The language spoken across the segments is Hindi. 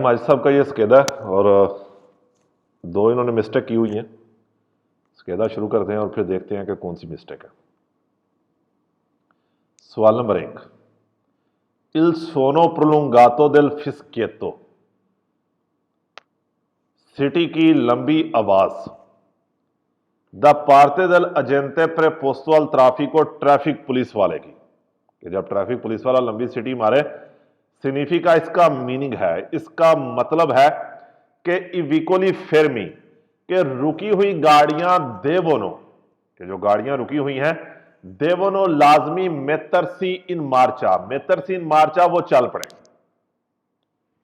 माजिद साहब का ये स्केदा है और दो इन्होंने मिस्टेक की हुई है। स्केदा शुरू करते हैं और फिर देखते हैं कि कौन सी मिस्टेक है। सवाल नंबर 1, इल सोनो प्रोलुंगातो देल फिस्केतो, सिटी की लंबी आवाज, द पार्टे देल अजेंते प्रेपोस्तो अल ट्राफिको, ट्रैफिक पुलिस वाले की, कि जब ट्रैफिक पुलिस वाला लंबी सिटी मारे, सिग्निफिका इसका मीनिंग है, इसका मतलब है कि इविकोली फेरमी, कि रुकी हुई गाड़ियां देवोनो, कि जो गाड़ियां रुकी हुई हैं देवोनो लाजमी मेतरसी इन मार्चा, मेतरसी इन मार्चा वो चल पड़े,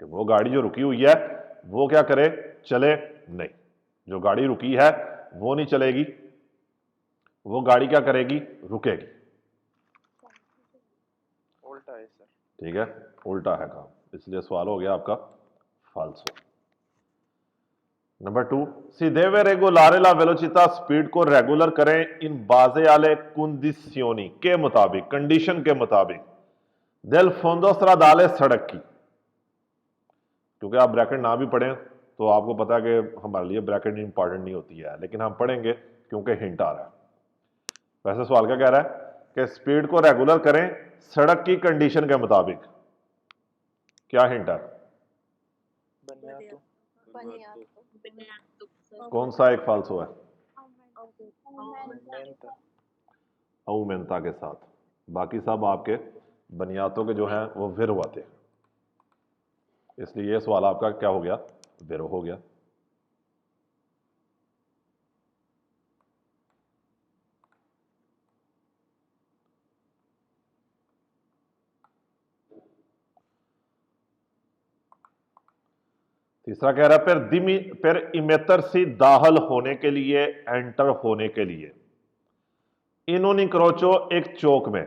कि वो गाड़ी जो रुकी हुई है वो क्या करे, चले नहीं। जो गाड़ी रुकी है वो नहीं चलेगी, वो गाड़ी क्या करेगी, रुकेगी। उल्टा है सर। ठीक है, उल्टा है काम, इसलिए सवाल हो गया आपका फाल्सो। Number 2, si deve regolare la velocità, speed को रेगुलर करें इन बाजे आले कंडीशनी, के मुताबिक, कंडीशन के मुताबिक, del fondo stradale, सड़क की। क्योंकि आप ब्रैकेट ना भी पढ़ें तो आपको पता है कि हमारे लिए ब्रैकेट इंपॉर्टेंट नहीं होती है, लेकिन हम पढ़ेंगे क्योंकि हिंट आ रहा है। वैसे सवाल क्या कह रहा है कि स्पीड को रेगुलर करें सड़क की कंडीशन के मुताबिक। क्या हिंट है, कौन सा एक फाल्सो है, औमेंता के साथ, बाकी सब आपके बनियातों के जो हैं वो विर आते हैं, इसलिए ये सवाल आपका क्या हो गया, विरो हो गया। तीसरा कह रहा है पर इमेतर से दाखिल होने के लिए, एंटर होने के लिए, इन्होंने क्रोचो एक चौक में,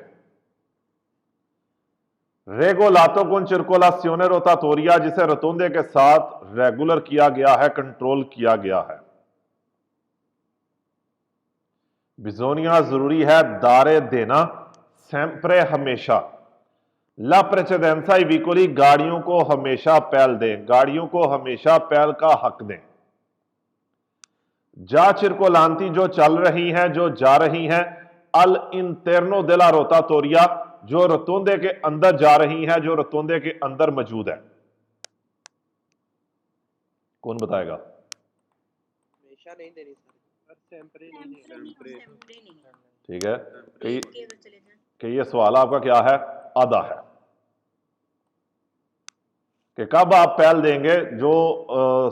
रेगोलातो con circolazione rotatoria, जिसे रतुंदे के साथ रेगुलर किया गया है, कंट्रोल किया गया है। बिजोनिया जरूरी है, दारे देना, सेम्प्रे हमेशा, ला प्रेसिडेंसा इविकोली, गाड़ियों को हमेशा पहल दें, गाड़ियों को हमेशा पहल का हक दें। जा चिरकोलांती, जो चल रही हैं, जो जा रही हैं, अल इंटरनो देला रोटाटोरिया, जो रतुंदे के अंदर जा रही हैं, जो रतुंदे के अंदर मौजूद है। कौन बताएगा, हमेशा नहीं देनी सर, ठीक है कि ये सवाल आपका क्या है, आधा है, कि कब आप पहल देंगे जो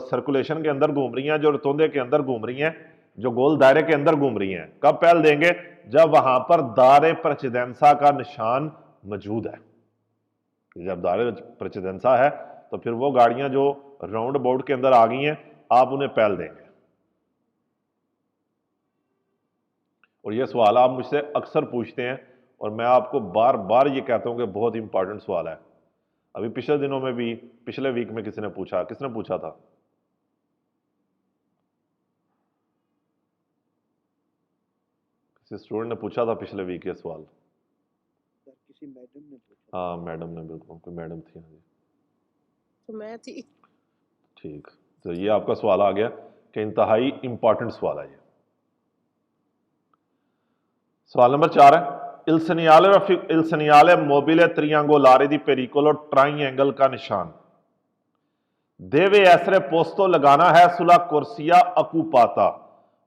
सर्कुलेशन के अंदर घूम रही हैं, जो रतुंदे के अंदर घूम रही हैं, जो गोल दायरे के अंदर घूम रही हैं, कब पहल देंगे, जब वहां पर दारे प्रेसिडेंसा का निशान मौजूद है। जब दारे प्रेसिडेंसा है तो फिर वो गाड़ियां जो राउंड अबाउट के अंदर आ गई हैं आप उन्हें पहल देंगे। और ये सवाल आप मुझसे अक्सर पूछते हैं और मैं आपको बार बार ये कहता हूं कि बहुत इंपॉर्टेंट सवाल है। अभी पिछले दिनों में भी, पिछले वीक में किसी ने पूछा, किसने पूछा था, किसी स्टूडेंट ने पूछा था पिछले वीक ये सवाल, किसी मैडम ने पूछा। हाँ मैडम ने, बिल्कुल कोई मैडम थी, हाँ जी तो मैं थी। ठीक, तो ये आपका सवाल आ गया कि इंतहाई इंपॉर्टेंट सवाल है ये। सवाल नंबर 4 है, il segnale mobile triangolare di pericolo triangle का निशान देवे ऐसरे पोस्तो, लगाना है सुला कुर्सिया अकुपाता,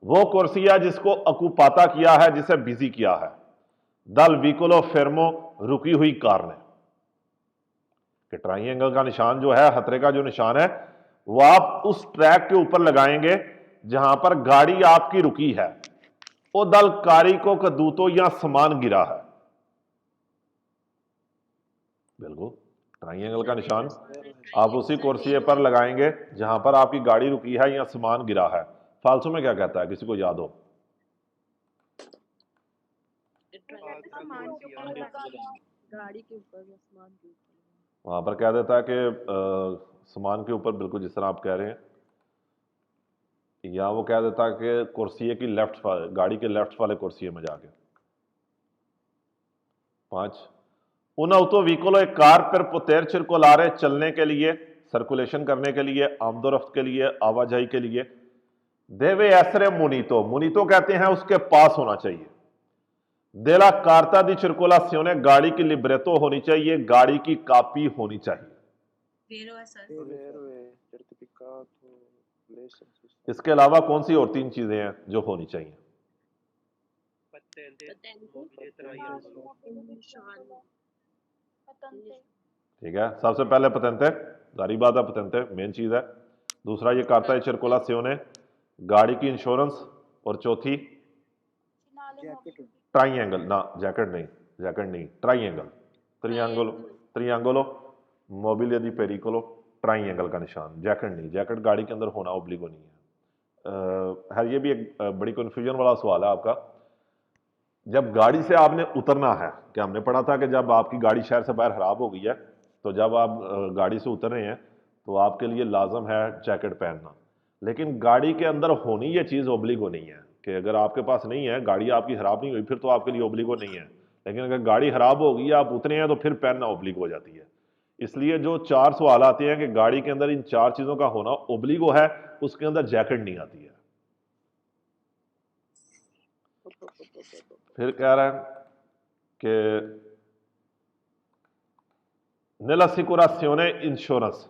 वो कुर्सिया जिसको अकुपाता किया है, जिसे बिजी किया है, दल विकोलो फेरमो, रुकी हुई कार ने। कि ट्राइंगल का निशान जो है, खतरे का जो निशान है, वो आप उस ट्रैक के ऊपर लगाएंगे जहां पर गाड़ी आपकी रुकी है, वो दल कारी को कदूतो या सामान गिरा है। बिल्कुल, ट्राइंगल का निशान आप उसी कुर्सी पर लगाएंगे जहां पर आपकी गाड़ी रुकी है या सामान गिरा है। फालसू में क्या कहता है, किसी को याद हो, गाड़ी के ऊपर या सामान के ऊपर, वहां पर कह देता है कि सामान के ऊपर, बिल्कुल जिस तरह आप कह रहे हैं, या वो कह देता है कि कुर्सी की लेफ्ट, गाड़ी के लेफ्ट वाले कुर्सी में जाके। 5, un autovicolo, एक कार पर पोतेर चिरकोलारे, चलने के लिए, सर्कुलेशन करने के लिए, आमदोरफ्त के लिए, आवाजाही के लिए। देवे एसरे मुनीतो, मुनीतो कहते हैं उसके पास होना चाहिए। देला कार्ता दी circolazione, गाड़ी की लिब्रेतो होनी चाहिए, गाड़ी की कॉपी होनी चाहिए। Vero है सर। Vero è certificato, license, इसके अलावा कौन सी और 3 चीजें हैं जो होनी चाहिए? patente, ठीक है, सबसे पहले पतेंते, जारी बात है, पतेंते मेन चीज है। दूसरा ये कार्ता है circolazione, गाड़ी की इंश्योरेंस, और चौथी jacket, ट्राइंगल, ना जैकेट नहीं, जैकेट नहीं, ट्राइंगल, त्रियांगलो, त्रियांगलो मोबिलिया दी पेरिकोलो, ट्राइंगल का निशान, जैकेट नहीं, जैकेट गाड़ी के अंदर होना ओब्लिगो नहीं है। है ये भी एक बड़ी कन्फ्यूजन वाला सवाल है आपका। जब गाड़ी से आपने उतरना है, कि हमने पढ़ा था कि जब आपकी गाड़ी शहर से बाहर खराब हो गई है, तो जब आप गाड़ी से उतर रहे हैं तो आपके लिए लाजम है जैकेट पहनना। लेकिन गाड़ी के अंदर होनी ये चीज़ ओब्लिगो नहीं है, कि अगर आपके पास नहीं है, गाड़ी आपकी खराब नहीं हुई, फिर तो आपके लिए ओब्लिगो नहीं है। लेकिन अगर गाड़ी खराब हो गई, आप उतरे हैं, तो फिर पहनना ओब्लिगो हो जाती है। इसलिए जो 4 सवाल आते हैं कि गाड़ी के अंदर इन 4 चीज़ों का होना ओब्लिगो है, उसके अंदर जैकेट नहीं आती है। फिर कह रहा है कि nell'assicurazione insurance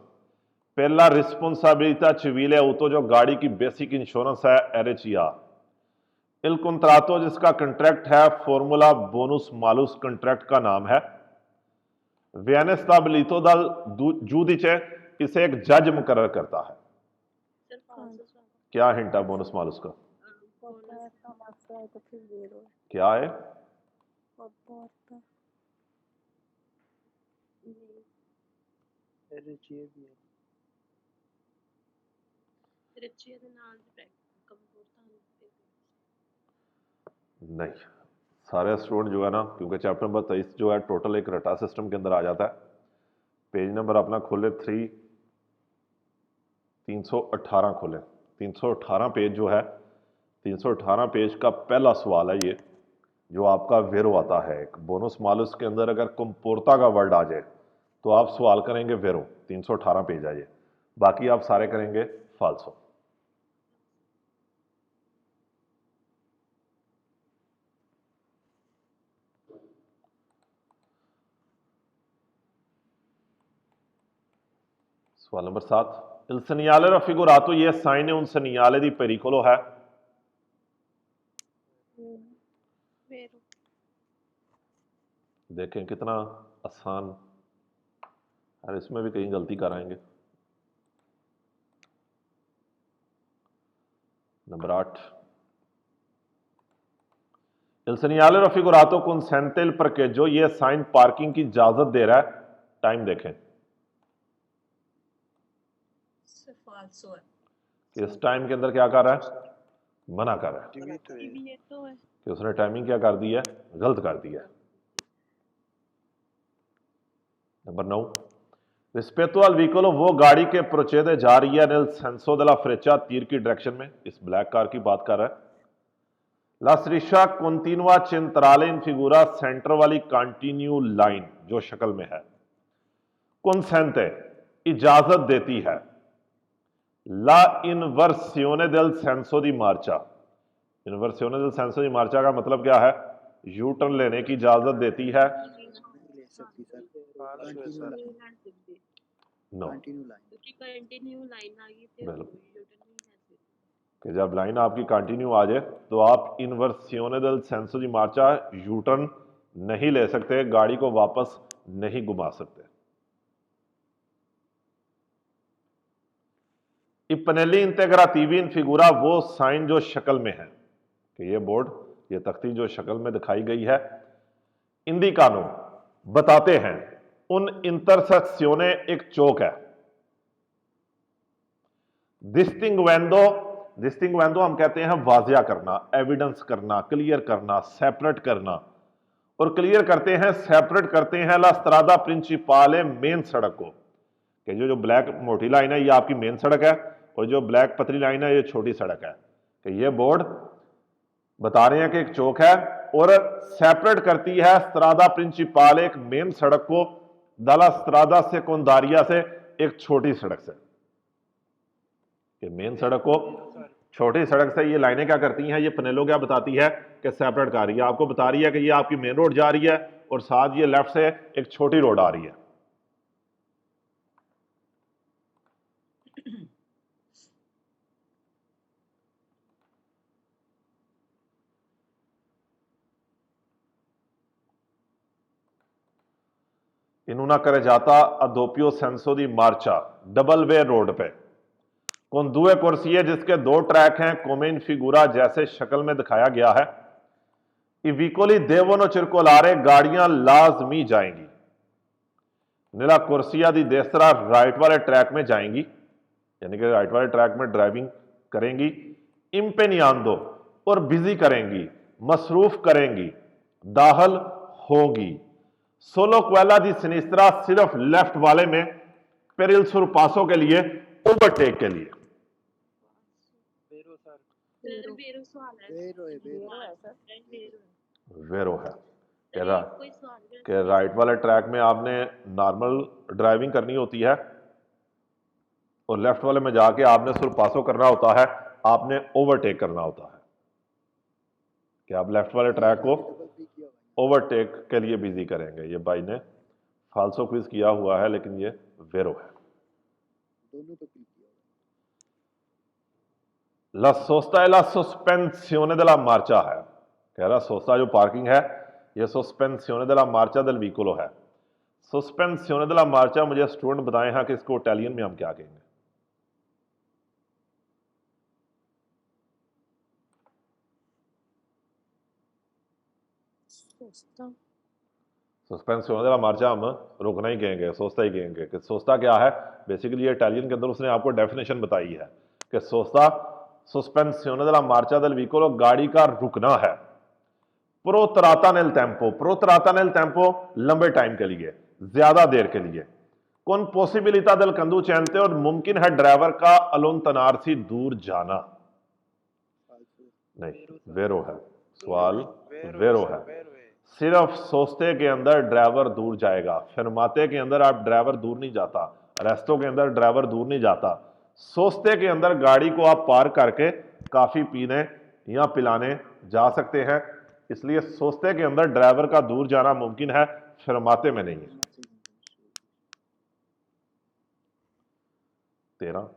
per la responsabilità civile auto, जो गाड़ी की बेसिक इंश्योरेंस है, RCA। il contratto, जिसका कंट्रैक्ट है, फॉर्मूला बोनस मालूस कंट्रैक्ट का नाम है। viene stabilito dal giudice, इसे एक जज मुकर्रर करता है। सर 500 क्या हिंट है बोनस मालूस का? तो फिर वेरो है। क्या है? RCA रिचिए ਦੇ ਨਾਲ ਦੀ ਕੰਪੋਰਟਾਂ नहीं, सारे स्टूडेंट जो है ना, क्योंकि चैप्टर नंबर 23 जो है टोटल एक रटा सिस्टम के अंदर आ जाता है। पेज नंबर अपना खोले 318 खोले, 318 पेज जो है, 318 पेज का पहला सवाल है ये, जो आपका वेरो आता है। एक बोनस मालूस के अंदर अगर कंपोर्ता का वर्ड आ जाए तो आप सवाल करेंगे वेरो, 318 पेज है ये। बाकी आप सारे करेंगे फाल्सो। सवाल नंबर 7, il segnale raffigurato, ये साइन है उन segnale di pericolo है। वेरो देखें कितना आसान, और इसमें भी कहीं गलती कराएंगे। Number 8, il segnale raffigurato consente il parcheggio, ये साइन पार्किंग की इजाजत दे रहा है। टाइम देखें, फाल्सो है। इस टाइम के अंदर क्या कर रहा है? मना कर रहा है divieto è ये तो है। कि उसने टाइमिंग क्या कर दी है? गलत कर दी है। नंबर 9, रिस्पेक्टो अल व्हीकलो, वो गाड़ी के प्रोचेदे जा रही है nel senso della freccia, तीर की डायरेक्शन में। इस ब्लैक कार की बात कर रहा है। ला striscia continua centrale in figura, centre वाली कंटिन्यू लाइन जो शक्ल में है, consente, इजाजत देती है। ला इनवर्सिone del senso di marcia, इनवर्सिone del senso di marcia का मतलब क्या है? यू टर्न लेने की इजाजत देती है। le सकती सर कंटिन्यू continue लाइन दिखती नो, continue line क्योंकि कंटिन्यू लाइन आ गई फिर बिल्कुल। यूटर्न नहीं है। कि जब लाइन आपकी कंटिन्यू आ जाए तो आप इनवर्सिone del senso di marcia U turn नहीं ले सकते, गाड़ी को वापस नहीं घुमा सकते। I pannelli integrativi in figura, वो साइन जो शक्ल में है, कि ये बोर्ड, ये तख्ती जो शक्ल में दिखाई गई है, इंडिकानो बताते हैं, उन इंटरसेक्शने, एक चौक है। डिस्टिंग्वेंडो, डिस्टिंग्वेंडो हम कहते हैं वाजिया करना, एविडेंस करना, क्लियर करना, सेपरेट करना। और क्लियर करते हैं, सेपरेट करते हैं ला स्ट्रादा प्रिंसिपाले, मेन सड़क को, कि जो ब्लैक मोटी लाइन है ये आपकी मेन सड़क है, और जो ब्लैक पतली लाइन है ये छोटी सड़क है। कि ये बोर्ड बता रहे हैं कि एक चौक है और सेपरेट करती है स्ट्रादा प्रिंसिपाल, एक मेन सड़क को, दला स्ट्रादा सेकेंडारिया से, एक छोटी सड़क से। कि मेन सड़क को छोटी सड़क से ये लाइनें क्या करती हैं, ये पनेलो क्या बताती है कि सेपरेट कर रही है, आपको बता रही है कि ये आपकी मेन रोड जा रही है और साथ ये लेफ्ट से एक छोटी रोड आ रही है। इन्होंने करे जाता a doppio senso di marcia double way road पे con due corsie जिसके दो ट्रैक हैं come in figura जैसे शक्ल में दिखाया गया है। I vicoli devono circolare गाड़ियां लाजमी जाएंगी। नीला कुर्सिया दी देसरा राइट वाले ट्रैक में जाएंगी, यानी कि राइट वाले ट्रैक में ड्राइविंग करेंगी। इम्पेनियादो और बिजी करेंगी, मसरूफ करेंगी, दाखिल होगी। सोलो क्वेला दी सिनिस्त्रा सिर्फ लेफ्ट वाले में, पेरिल सुरपासों के लिए, ओवरटेक के लिए। वेरो सर सर वेरो सवाल है वेरो है वेरो है सर वेरो वेरो है कह है रहा कोई सवाल है कि राइट वाले ट्रैक में आपने नॉर्मल ड्राइविंग करनी होती है और लेफ्ट वाले में जाके आपने सुरपासों करना होता है, आपने ओवरटेक करना होता है। कि आप लेफ्ट वाले ट्रैक को डबल भी किया हुआ ओवरटेक के लिए बिजी करेंगे। ये भाई ने फाल्सो क्विज किया हुआ है, लेकिन ये वेरो है। है दोनों तो क्लिक किया हुआ La sosta e la sospensione della marcia है। कह रहा सोस्ता जो पार्किंग है ये sospensione della marcia del vicolo है। sospensione della marcia मुझे स्टूडेंट बताएं हाँ कि इसको इटालियन में हम क्या कहेंगे। सोचता सस्पेंसिone della marcia हम रुकना ही कहेंगे, सोस्ता ही कहेंगे। कि सोस्ता क्या है, बेसिकली ये इटालियन के अंदर उसने आपको डेफिनेशन बताई है कि सोस्ता sospensione della marcia del vicolo गाड़ी का रुकना है। प्रोत्राता नेल टेम्पो, प्रोत्राता नेल टेम्पो लंबे टाइम के लिए, ज्यादा देर के लिए। कौन पॉसिबिलिटा del conducente और मुमकिन है ड्राइवर का अलोंतनार से दूर जाना। फालतू नहीं वेरो है सवाल, वेरो वेरो सर है। वेरो है सिर्फ सोस्ते के अंदर ड्राइवर दूर जाएगा, फरमाते के अंदर आप ड्राइवर दूर नहीं जाता, रेस्टों के अंदर ड्राइवर दूर नहीं जाता। सोस्ते के अंदर गाड़ी को आप पार्क करके काफी पीने या पिलाने जा सकते हैं, इसलिए सोस्ते के अंदर ड्राइवर का दूर जाना मुमकिन है, फरमाते में नहीं है। 13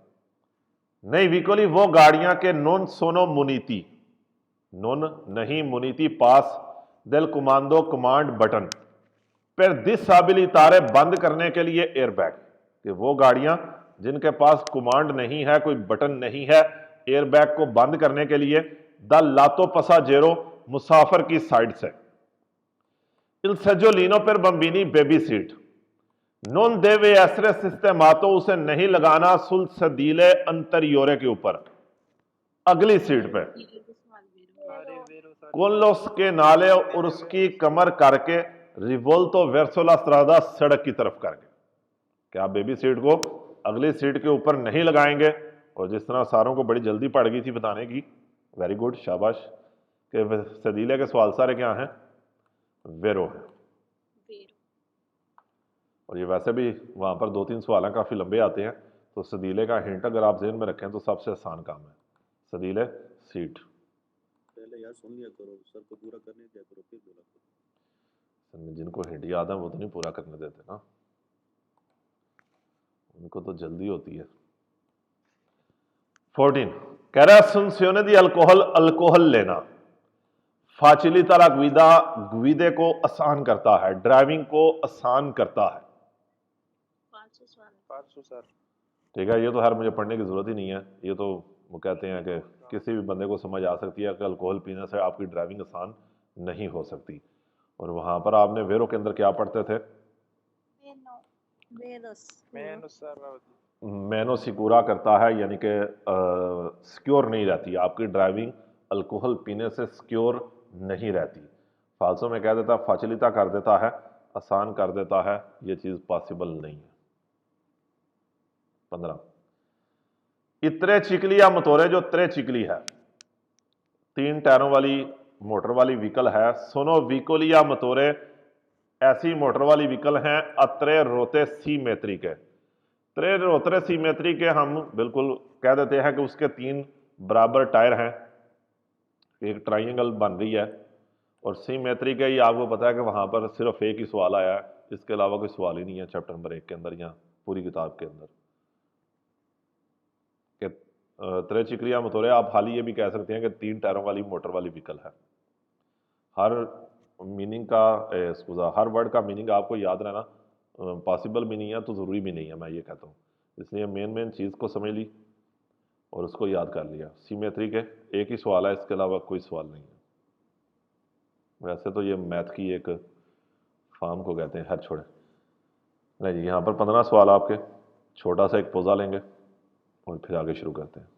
नहीं विकोली वो गाड़ियां के नॉन सोनो मुनीति, नॉन नहीं मुनीति पास del comando कमांड बटन पर डिसेबिलितारे बंद करने के लिए एयरबैग। कि वो गाड़ियां जिनके पास कमांड नहीं है, कोई बटन नहीं है एयरबैग को बंद करने के लिए, द लातो पसाजेरो मुसाफिर की साइड से। इल सेजोलिनो पर बम्बिनी बेबी सीट नॉन देवे एसरे सिस्टेमातो उसे नहीं लगाना सुल सदीले अंतरियोरे के ऊपर, अगली सीट पे। ये सवाल वेरो अरे वेरो सर कोलोस के नाले और उसकी कमर करके रिवोल्टो वेर्सोला स्ट्रादा सड़क की तरफ करके। क्या आप बेबी सीट को अगली सीट के ऊपर नहीं लगाएंगे। और जिस तरह सारों को बड़ी जल्दी पड़ गई थी बताने की, वेरी गुड शाबाश। के सदीले के सवाल सारे क्या हैं, वेरो है। वेरो और ये वैसे भी वहां पर 2-3 सवाल काफी लंबे आते हैं, तो सदीले का हिंट अगर आप जेहन में रखें तो सबसे आसान काम है। सदीले सीट पहले यार सुन लिया करो, सर को पूरा करने दिया करो फिर बोला करो। जिनको हिंट याद है वो तो नहीं पूरा करने देते ना, उनको तो जल्दी होती है। 14 कह रहा सुनसियोने दी अल्कोहल, अल्कोहल लेना फाचिलिता ला गुइदा, गुइदे को आसान करता है, ड्राइविंग को आसान करता है। 500 सवाल 500 सर ठीक है, ये तो हर मुझे पढ़ने की जरूरत ही नहीं है, ये तो वो कहते हैं कि किसी भी बंदे को समझ आ सकती है कि अल्कोहल पीने से आपकी ड्राइविंग आसान नहीं हो सकती। और वहां पर आपने वेरो के अंदर क्या पढ़ते थे, वेरोस मैंने सर मैनो सिक्योरा करता है, यानी कि सिक्योर नहीं रहती आपकी ड्राइविंग, अल्कोहल पीने से सिक्योर नहीं रहती। फालसो में कह देता फाचिलिता कर देता है, आसान कर देता है, ये चीज पॉसिबल नहीं है। 15 इतरे चिकली या मतोरे जो त्रे चिकली है, 3 टायरों वाली मोटर वाली व्हीकल है। सोनो व्हीकल या मतोरे ऐसी मोटर वाली व्हीकल हैं अत्रे रोते सी मेत्री के, त्रे रोतरे सीमेत्री के हम बिल्कुल कह देते हैं कि उसके 3 बराबर टायर हैं, एक ट्राइंगल बन रही है, और सीमेत्री के ही आपको पता है कि वहाँ पर सिर्फ एक ही सवाल आया है, इसके अलावा कोई सवाल ही नहीं है चैप्टर नंबर 1 के अंदर या पूरी किताब के अंदर। कि त्रिचिक्रिया मोटोरे आप हाल ही ये भी कह सकते हैं कि 3 टायरों वाली मोटर वाली व्हीकल है। हर मीनिंग का हर वर्ड का मीनिंग आपको याद रहना पॉसिबल भी नहीं है, तो ज़रूरी भी नहीं है, मैं ये कहता हूँ। इसलिए मेन चीज़ को समझ ली और उसको याद कर लिया। सीमेट्री के एक ही सवाल है, इसके अलावा कोई सवाल नहीं है। वैसे तो ये मैथ की एक फॉर्म को कहते हैं हर छोड़े। नहीं जी, यहाँ पर 15 सवाल आपके, छोटा सा एक पोज़ा लेंगे और फिर आगे शुरू करते हैं।